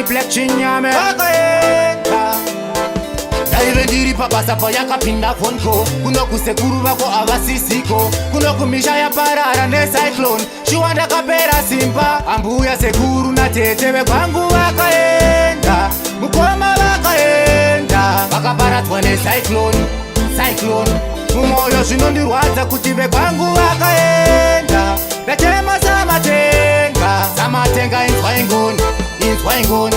Black chinyame daive ndiri pabasa payakapinda fonko kuno kusekuru vako avasisiko kuno kumisha yaparara necyclone shuwa ndakapera simba ambuya sekuru natete vekwangu vakaenda mukoma vakaenda vakaparadzwa necyclone mumoyo zvinondirwadza kuti vekwangu vakaenda vetema samatenga inzwa ingoni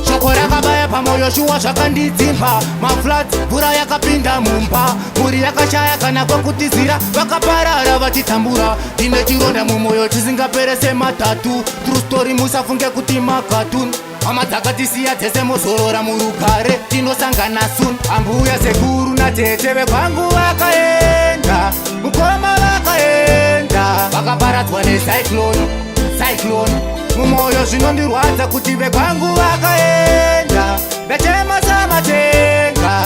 shoko rakabaya pamoyo shuwa zvakandidzimba mafloods mvura yakapinda mumba mhuri yakashaya kana kwekutizira vakaparara vachitambura tine chironda mumoyo chisingapere sematatu true story musafunge kuti makatuni hama dzakatisiya dzese mozorora murugare tinosangana soon ambuya sekuru natete vekwangu vakaenda mukoma vakaenda vakaparadzwa necyclone mumoyo zvinondirwadza kuti vekwangu vakaenda vetema samatenga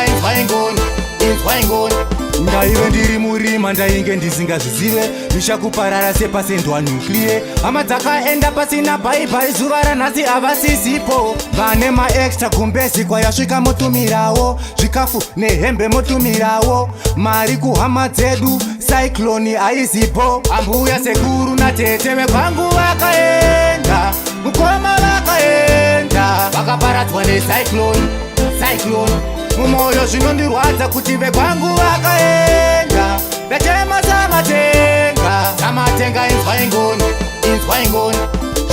inzwa ingoni ndaive ndiri murima ndainge ndisingazvizive zvichakuparara sepasendwa nuklie hama dzakaenda pasina bhaibhari zuva ranhasi havasisipo vane maextra gumbezi kwayasvika motumirawo zvikafu nehembe motumirawo mari kuhama dzedu cycloni haizipo ambuya sekuru natete vekwangu vakaenda mukoma vakaenda vakaparadzwa necyclone mumoyo zvinondirwadza kuti vekwangu vakaenda vetema samatenga inzwa ingoni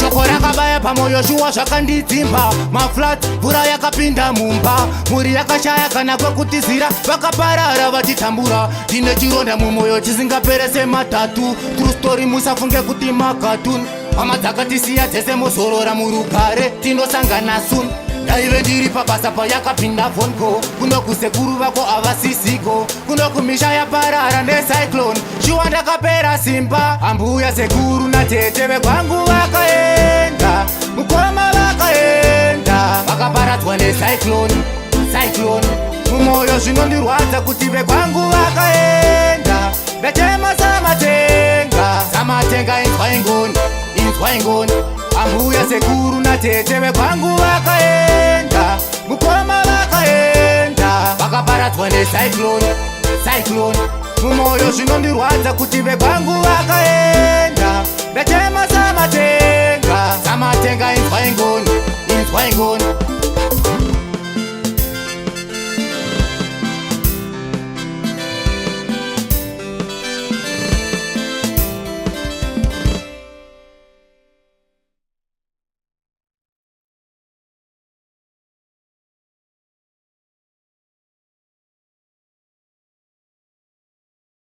shoko rakabaya pamoyo shuwa zvakandidzimba mafloods mvura yakapinda mumba mhuri yakashaya kana kwekutizira vakaparara vachitambura tine chironda mumoyo chisingapere sematatu true story musafunge kuti makatuni hama dzakatisiya dzese mozorora murugare tinosangana soon ndaive ndiri pabasa payakapinda fonko kuno kusekuru vako avasisiko kuno kumisha yaparara necyclone shuwa ndakapera simba ambuya sekuru natete vekwangu vakaenda mukoma vakaenda vakaparadzwa necyclone mumoyo zvinondirwadza kuti vekwangu vakaenda vetema samatenga inzwa ingoni ambuya sekuru natete vekwangu vakaenda mukoma vakaenda vakaparadzwa necyclone mumoyo zvinondirwadza kuti vekwangu vakaenda vetema samatenga inzwa ingoni